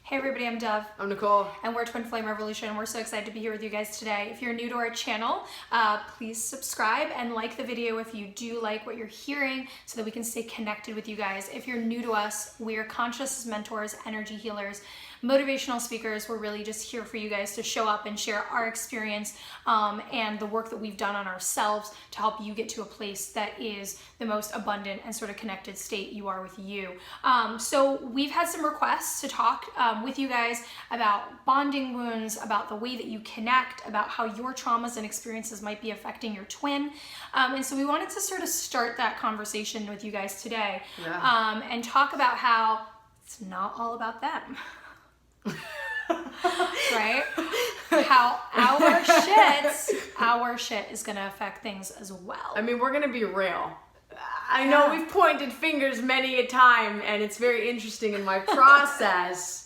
Hey everybody, I'm Dov. I'm Nicole. And we're Twin Flame Revolution. We're so excited to be here with you guys today. If you're new to our channel, please subscribe and like the video if you do like what you're hearing so that we can stay connected with you guys. If you're new to us, we are conscious mentors, energy healers, motivational speakers. We're really just here for you guys to show up and share our experience and the work that we've done on ourselves to help you get to a place that is the most abundant and sort of connected state you are with you. So we've had some requests to talk with you guys about bonding wounds, about the way that you connect, about how your traumas and experiences might be affecting your twin. And so we wanted to sort of start that conversation with you guys today and talk about how it's not all about them. Right? How our shit is gonna affect things as well. I mean, we're gonna be real. I know we've pointed fingers many a time, and it's very interesting in my process.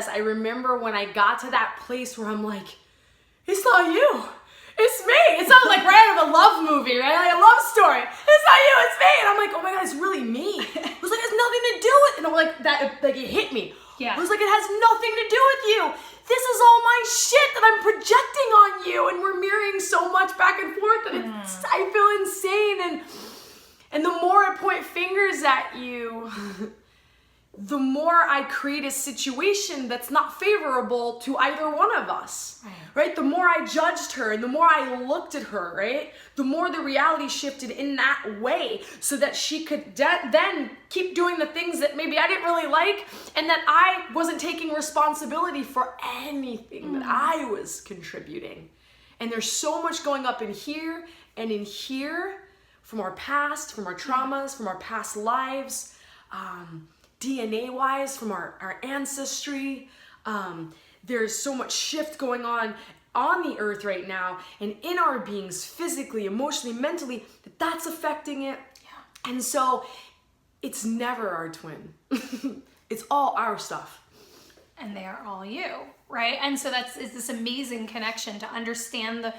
I remember when I got to that place where I'm like, it's not you, it's me. It sounds like right out of a love movie, right? Like a love story. It's not you, it's me. And I'm like, oh my God, it's really me. It was like, it has nothing to do with it. And I'm like, that, like it hit me. Yeah. It was like, it has nothing to do with you. This is all my shit that I'm projecting on you. And we're mirroring so much back and forth that I feel insane. And the more I point fingers at you, the more I create a situation that's not favorable to either one of us, right? The more I judged her and the more I looked at her, right? The more the reality shifted in that way so that she could then keep doing the things that maybe I didn't really like and that I wasn't taking responsibility for anything that I was contributing. And there's so much going up in here and in here from our past, from our traumas, from our past lives, DNA-wise, from our ancestry. There's so much shift going on the earth right now and in our beings, physically, emotionally, mentally, that's affecting it. Yeah. And so it's never our twin. It's all our stuff. And they are all you, right? And so it's this amazing connection to understand the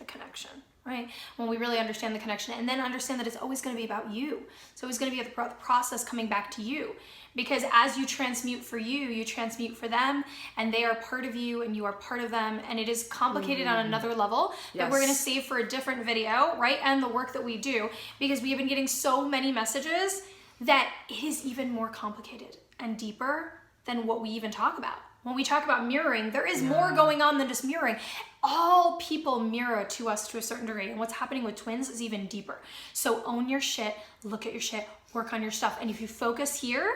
connection. Right? When we really understand the connection and then understand that it's always going to be about you. It's always going to be the process coming back to you. Because as you transmute for you, you transmute for them and they are part of you and you are part of them. And it is complicated on another level that we're going to save for a different video, right? And the work that we do, because we have been getting so many messages that it is even more complicated and deeper than what we even talk about. When we talk about mirroring, there is more going on than just mirroring. All people mirror to us to a certain degree. And what's happening with twins is even deeper. So own your shit, look at your shit, work on your stuff. And if you focus here,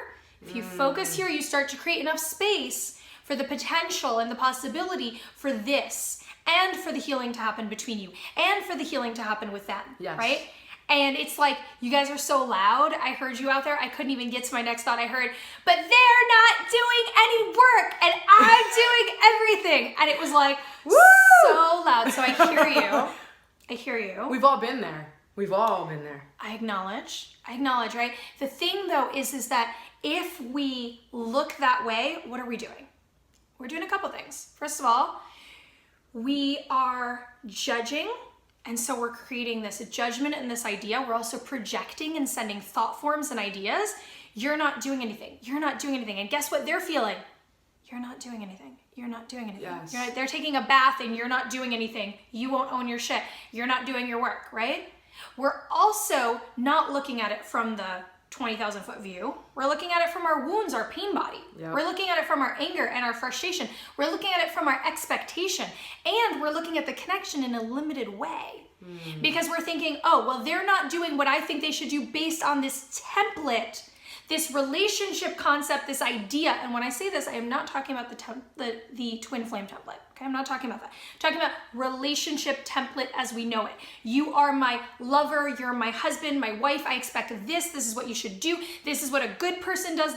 you start to create enough space for the potential and the possibility for this and for the healing to happen between you and for the healing to happen with them, right? And it's like, you guys are so loud. I heard you out there. I couldn't even get to my next thought. I heard, but they're not doing any work and I'm doing everything. And it was like, woo! So loud. So I hear you. We've all been there. I acknowledge, right? The thing though is that if we look that way, what are we doing? We're doing a couple things. First of all, we are judging. And so we're creating this judgment and this idea. We're also projecting and sending thought forms and ideas. You're not doing anything. You're not doing anything. And guess what they're feeling? You're not doing anything. You're not doing anything. Yes. They're taking a bath and you're not doing anything. You won't own your shit. You're not doing your work, right? We're also not looking at it from the 20,000 foot view. We're looking at it from our wounds, our pain body. Yep. We're looking at it from our anger and our frustration. We're looking at it from our expectation. And we're looking at the connection in a limited way. Because we're thinking, oh, well, they're not doing what I think they should do based on this template, this relationship concept, this idea. And when I say this, I am not talking about the twin flame template. Okay, I'm not talking about that. I'm talking about relationship template as we know it. You are my lover, you're my husband, my wife, I expect this is what you should do, this is what a good person does,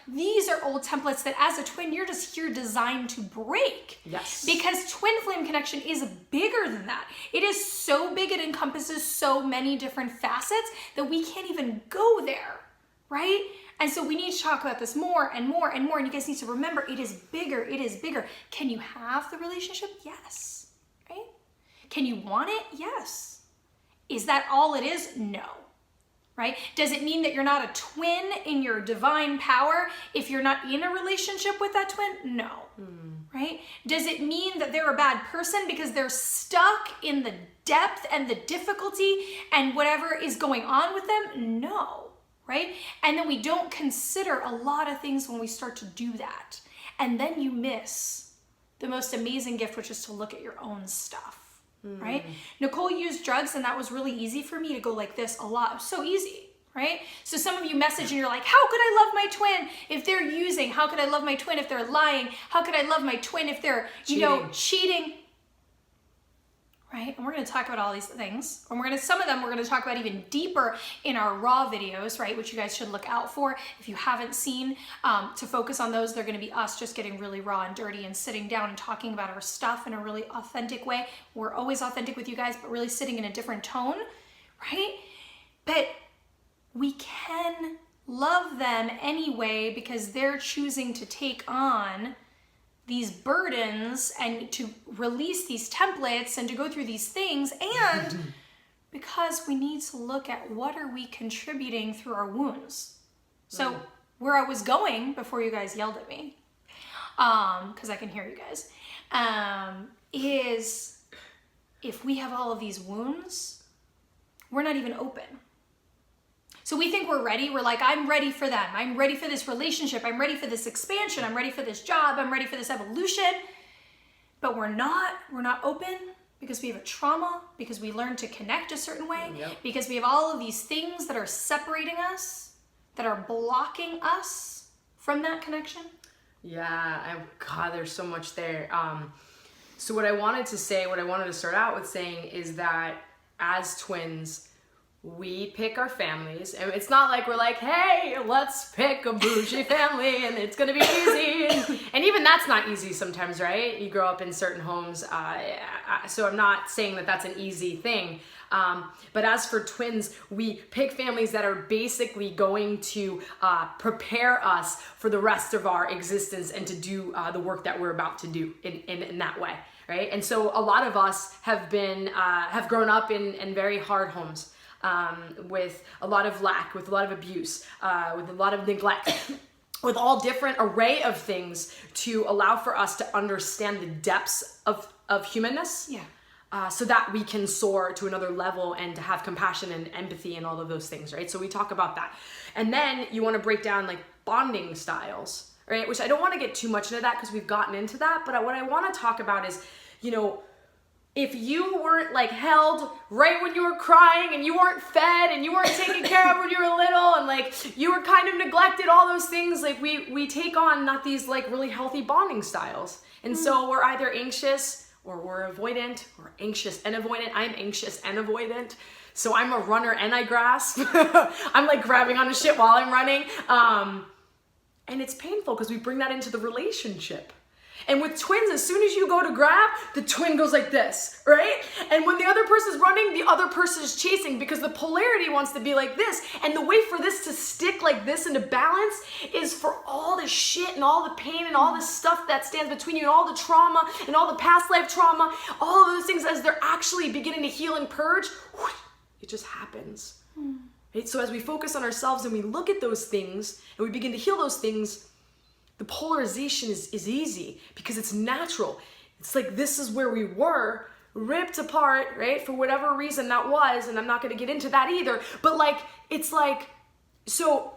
these are old templates that as a twin, you're just here designed to break. Yes. Because twin flame connection is bigger than that. It is so big, it encompasses so many different facets that we can't even go there, right? And so we need to talk about this more and more and more. And you guys need to remember, it is bigger. It is bigger. Can you have the relationship? Yes. Right? Can you want it? Yes. Is that all it is? No. right? Does it mean that you're not a twin in your divine power if you're not in a relationship with that twin? No, right? Does it mean that they're a bad person because they're stuck in the depth and the difficulty and whatever is going on with them? No, right? And then we don't consider a lot of things when we start to do that. And then you miss the most amazing gift, which is to look at your own stuff. Right? Nicole used drugs, and that was really easy for me to go like this a lot. It was so easy, right? So some of you message and you're like, how could I love my twin if they're using? How could I love my twin if they're lying? How could I love my twin if they're, cheating? Right? And we're going to talk about all these things. And some of them we're going to talk about even deeper in our raw videos, right? Which you guys should look out for. If you haven't seen, to focus on those, they're going to be us just getting really raw and dirty and sitting down and talking about our stuff in a really authentic way. We're always authentic with you guys, but really sitting in a different tone, right? But we can love them anyway because they're choosing to take on these burdens and to release these templates and to go through these things, and because we need to look at what are we contributing through our wounds. So where I was going before you guys yelled at me, because I can hear you guys, is if we have all of these wounds, we're not even open. So we think we're ready. We're like, I'm ready for them. I'm ready for this relationship. I'm ready for this expansion. I'm ready for this job. I'm ready for this evolution. But we're not. We're not open because we have a trauma, because we learned to connect a certain way, because we have all of these things that are separating us, that are blocking us from that connection. Yeah, God, there's so much there. So what I wanted to start out with saying is that as twins, we pick our families, and it's not like we're like, hey, let's pick a bougie family and it's gonna be easy. And even that's not easy sometimes, right? You grow up in certain homes, so I'm not saying that that's an easy thing. But as for twins, we pick families that are basically going to prepare us for the rest of our existence and to do the work that we're about to do in that way, right? And so a lot of us have grown up in very hard homes. With a lot of lack, with a lot of abuse, with a lot of neglect, with all different array of things to allow for us to understand the depths of humanness, so that we can soar to another level and to have compassion and empathy and all of those things, right? So we talk about that. And then you want to break down like bonding styles, right? Which I don't want to get too much into that because we've gotten into that, but what I want to talk about is, if you weren't like held right when you were crying and you weren't fed and you weren't taken care of when you were little and like you were kind of neglected, all those things, like we take on not these like really healthy bonding styles. And so we're either anxious or we're avoidant, or anxious and avoidant. I'm anxious and avoidant. So I'm a runner and I grasp. I'm like grabbing on the shit while I'm running. And it's painful because we bring that into the relationship. And with twins, as soon as you go to grab, the twin goes like this, right? And when the other person's running, the other person is chasing because the polarity wants to be like this. And the way for this to stick like this and to balance is for all the shit and all the pain and all the stuff that stands between you and all the trauma and all the past life trauma, all of those things as they're actually beginning to heal and purge, it just happens. Right? So as we focus on ourselves and we look at those things and we begin to heal those things, the polarization is easy because it's natural. It's like this is where we were, ripped apart, right? For whatever reason that was, and I'm not going to get into that either. But like, it's like, so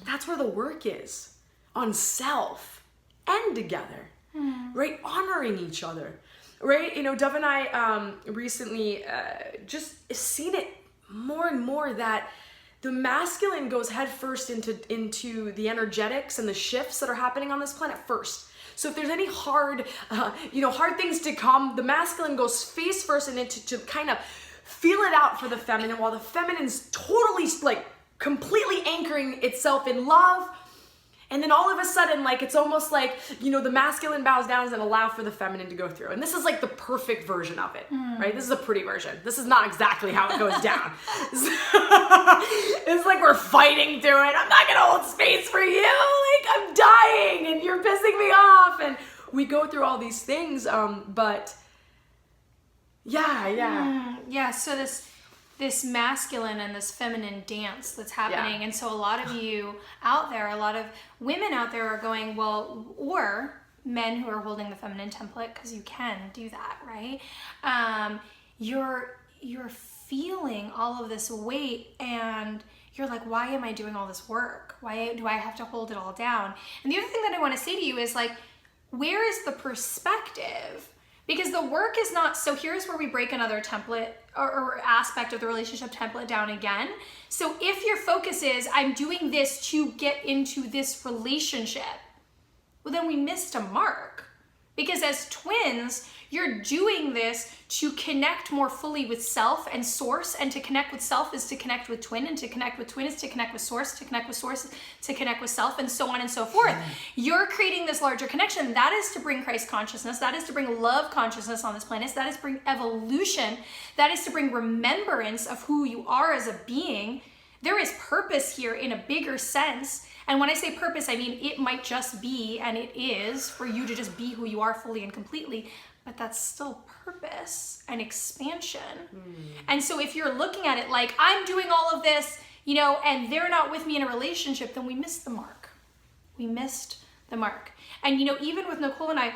that's where the work is on self and together, right? Honoring each other, right? Dov and I recently just seen it more and more that the masculine goes headfirst into the energetics and the shifts that are happening on this planet first. So if there's any hard things to come, the masculine goes face first and to kind of feel it out for the feminine, while the feminine's totally like completely anchoring itself in love. And then all of a sudden, like, it's almost like, the masculine bows down and allow for the feminine to go through. And this is like the perfect version of it, right? This is a pretty version. This is not exactly how it goes down. It's like we're fighting through it. I'm not gonna hold space for you. Like, I'm dying and you're pissing me off. And we go through all these things, but yeah. Yeah, so this this masculine and this feminine dance that's happening. And so a lot of you out there, a lot of women out there are going, well, or men who are holding the feminine template, because you can do that, right? You're feeling all of this weight, and you're like, why am I doing all this work? Why do I have to hold it all down? And the other thing that I want to say to you is like, where is the perspective? Because the work is not, so here's where we break another template or aspect of the relationship template down again. So if your focus is, I'm doing this to get into this relationship, well, then we missed a mark. Because as twins, you're doing this to connect more fully with self and source, and to connect with self is to connect with twin, and to connect with twin is to connect with source, to connect with source, to connect with self, and so on and so forth. You're creating this larger connection. That is to bring Christ consciousness. That is to bring love consciousness on this planet. That is to bring evolution. That is to bring remembrance of who you are as a being. There is purpose here in a bigger sense. And when I say purpose, I mean it might just be, and it is, for you to just be who you are fully and completely, but that's still purpose and expansion. And so if you're looking at it like, I'm doing all of this, you know, and they're not with me in a relationship, then we missed the mark. We missed the mark. And, you know, even with Nicole and I,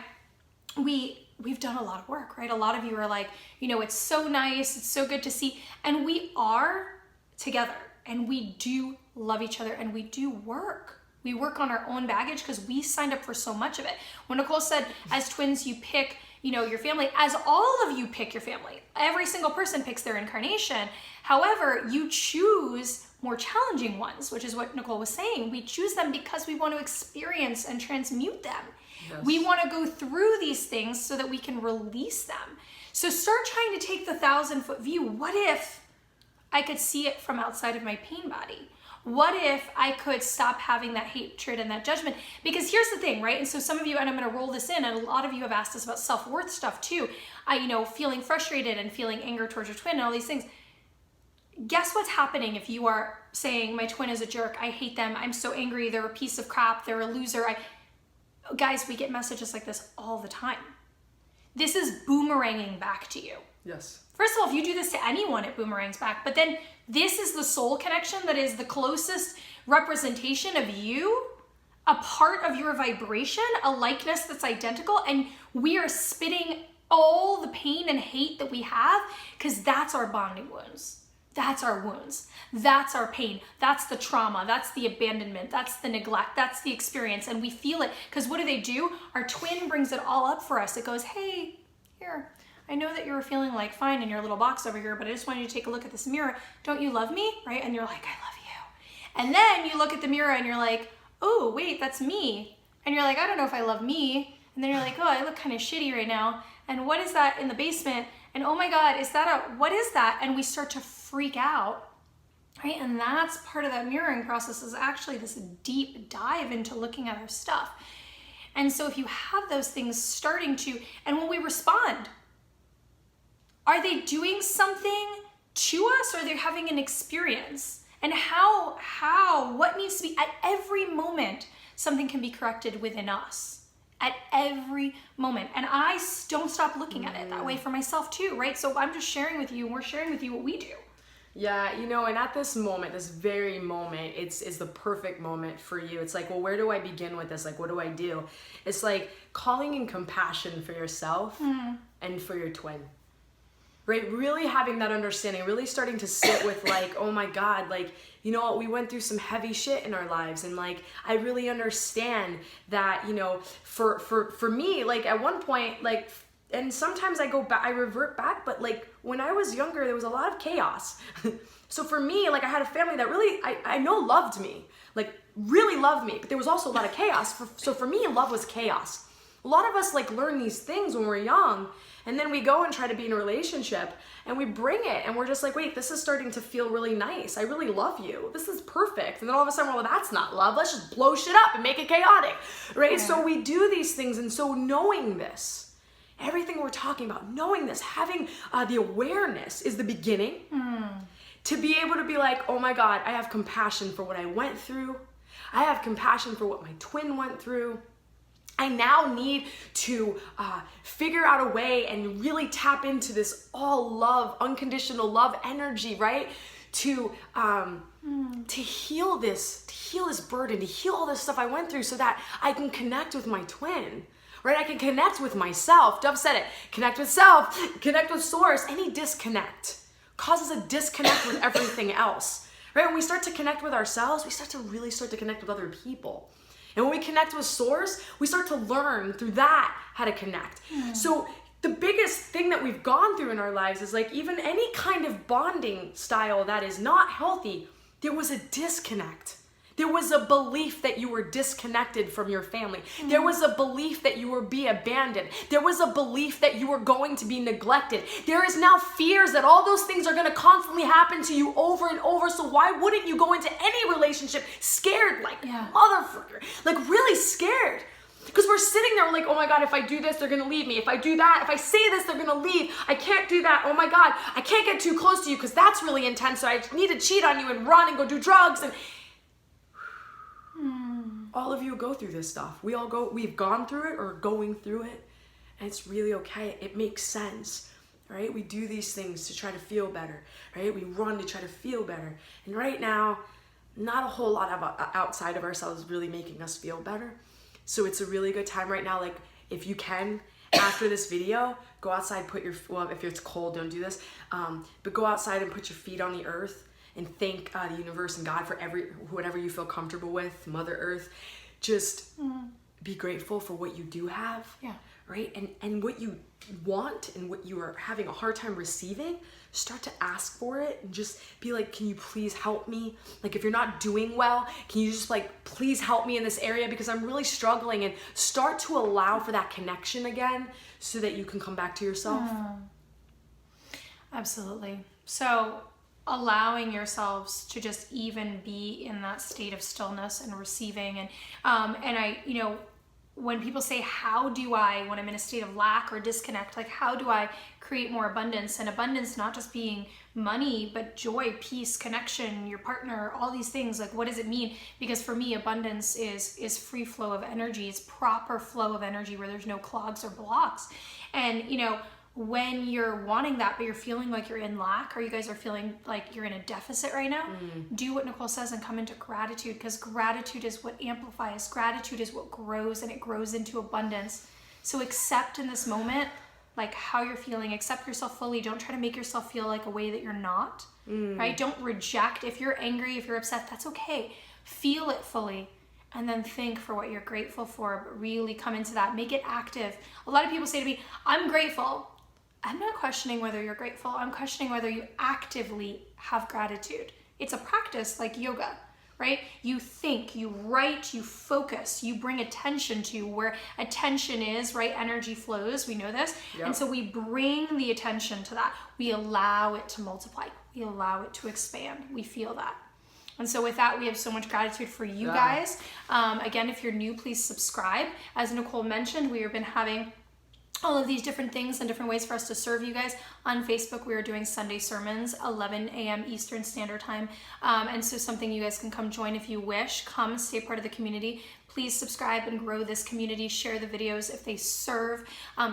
we've done a lot of work, right? A lot of you are like, you know, it's so nice, it's so good to see. And we are together, and we do love each other, and we do work. We work on our own baggage because we signed up for so much of it. When Nicole said, as twins, you pick, you know, your family, as all of you pick your family. Every single person picks their incarnation. However, you choose more challenging ones, which is what Nicole was saying. We choose them because we want to experience and transmute them. Yes. We want to go through these things so that we can release them. So start trying to take the 1,000-foot view. What if I could see it from outside of my pain body? What if I could stop having that hatred and that judgment? Because here's the thing, right? And so some of you, and I'm going to roll this in, and a lot of you have asked us about self-worth stuff too. You know, feeling frustrated and feeling anger towards your twin and all these things. Guess what's happening if you are saying, my twin is a jerk, I hate them, I'm so angry, they're a piece of crap, they're a loser. Guys, we get messages like this all the time. This is boomeranging back to you. Yes. First of all, if you do this to anyone, it boomerangs back. But then this is the soul connection that is the closest representation of you, a part of your vibration, a likeness that's identical. And we are spitting all the pain and hate that we have because that's our bonding wounds. That's our wounds. That's our pain. That's the trauma. That's the abandonment. That's the neglect. That's the experience. And we feel it because what do? Our twin brings it all up for us. It goes, hey, here. I know that you're feeling like fine in your little box over here, but I just want you to take a look at this mirror. Don't you love me? Right? And you're like, I love you. And then you look at the mirror and you're like, oh, wait, that's me. And you're like, I don't know if I love me. And then you're like, oh, I look kind of shitty right now. And what is that in the basement? And oh my God, what is that? And we start to freak out, right? And that's part of that mirroring process, is actually this deep dive into looking at our stuff. And so if you have those things starting to, and when we respond, are they doing something to us, or are they having an experience? And what needs to be, at every moment, something can be corrected within us. At every moment. And I don't stop looking at it that way for myself too, right? So I'm just sharing with you, and we're sharing with you what we do. Yeah, you know, and at this moment, this very moment, it's the perfect moment for you. It's like, well, where do I begin with this? Like, what do I do? It's like calling in compassion for yourself and for your twin. Right? Really having that understanding, really starting to sit with like, oh my God, like, you know what, we went through some heavy shit in our lives, and like, I really understand that, you know, for me, like at one point, like, and sometimes I go back, I revert back, but like when I was younger, there was a lot of chaos. So for me, like I had a family that really, I know loved me, like really loved me, but there was also a lot of chaos. So for me, love was chaos. A lot of us like learn these things when we're young, and then we go and try to be in a relationship and we bring it and we're just like, wait, this is starting to feel really nice. I really love you. This is perfect. And then all of a sudden, well, that's not love. Let's just blow shit up and make it chaotic, right? Yeah. So we do these things. And so knowing this, everything we're talking about, knowing this, having the awareness is the beginning to be able to be like, oh my God, I have compassion for what I went through. I have compassion for what my twin went through. I now need to figure out a way and really tap into this all love, unconditional love energy, right? To heal this burden, to heal all this stuff I went through so that I can connect with my twin, right? I can connect with myself. Dov said it, connect with self, connect with source. Any disconnect causes a disconnect with everything else, right? When we start to connect with ourselves, we start to connect with other people. And when we connect with source, we start to learn through that how to connect. So the biggest thing that we've gone through in our lives is like even any kind of bonding style that is not healthy, there was a disconnect. There was a belief that you were disconnected from your family. There was a belief that you were being abandoned. There was a belief that you were going to be neglected. There is now fears that all those things are going to constantly happen to you over and over. So why wouldn't you go into any relationship scared like motherfucker? Like really scared. Because we're sitting there like, oh my God, if I do this, they're going to leave me. If I do that, if I say this, they're going to leave. I can't do that. Oh my God, I can't get too close to you because that's really intense. So I need to cheat on you and run and go do drugs. And all of you go through this stuff. We've gone through it or going through it, and it's really okay. It makes sense, right? We do these things to try to feel better, right? We run to try to feel better. And right now, not a whole lot of outside of ourselves is really making us feel better. So it's a really good time right now. Like if you can, after this video, go outside, if it's cold, don't do this, but go outside and put your feet on the earth and thank the universe and God for whatever you feel comfortable with, Mother Earth. Just be grateful for what you do have, right? And what you want and what you are having a hard time receiving, start to ask for it and just be like, can you please help me? Like if you're not doing well, can you just like, please help me in this area because I'm really struggling, and start to allow for that connection again so that you can come back to yourself. Absolutely. So allowing yourselves to just even be in that state of stillness and receiving, and I, when people say, how do I, when I'm in a state of lack or disconnect, like how do I create more abundance? And abundance not just being money, but joy, peace, connection, your partner, all these things. Like what does it mean? Because for me, abundance is free flow of energy. It's proper flow of energy where there's no clogs or blocks. And when you're wanting that, but you're feeling like you're in lack, or you guys are feeling like you're in a deficit right now, do what Nicole says and come into gratitude, because gratitude is what amplifies. Gratitude is what grows, and it grows into abundance. So accept in this moment, like how you're feeling, accept yourself fully. Don't try to make yourself feel like a way that you're not, right? Don't reject. If you're angry, if you're upset, that's okay. Feel it fully. And then think for what you're grateful for, but really come into that. Make it active. A lot of people say to me, I'm grateful. I'm not questioning whether you're grateful. I'm questioning whether you actively have gratitude. It's a practice like yoga, right? You think, you write, you focus, you bring attention to where attention is, right? Energy flows, we know this. Yep. And so we bring the attention to that. We allow it to multiply. We allow it to expand. We feel that. And so with that, we have so much gratitude for you guys. Again, if you're new, please subscribe. As Nicole mentioned, we have been having all of these different things and different ways for us to serve you guys. On Facebook, we are doing Sunday sermons, 11 a.m. Eastern Standard Time. And so something you guys can come join if you wish. Come, stay part of the community. Please subscribe and grow this community. Share the videos if they serve.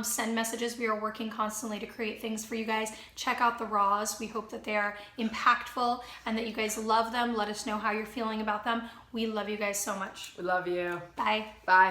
Send messages. We are working constantly to create things for you guys. Check out the raws. We hope that they are impactful and that you guys love them. Let us know how you're feeling about them. We love you guys so much. We love you. Bye. Bye.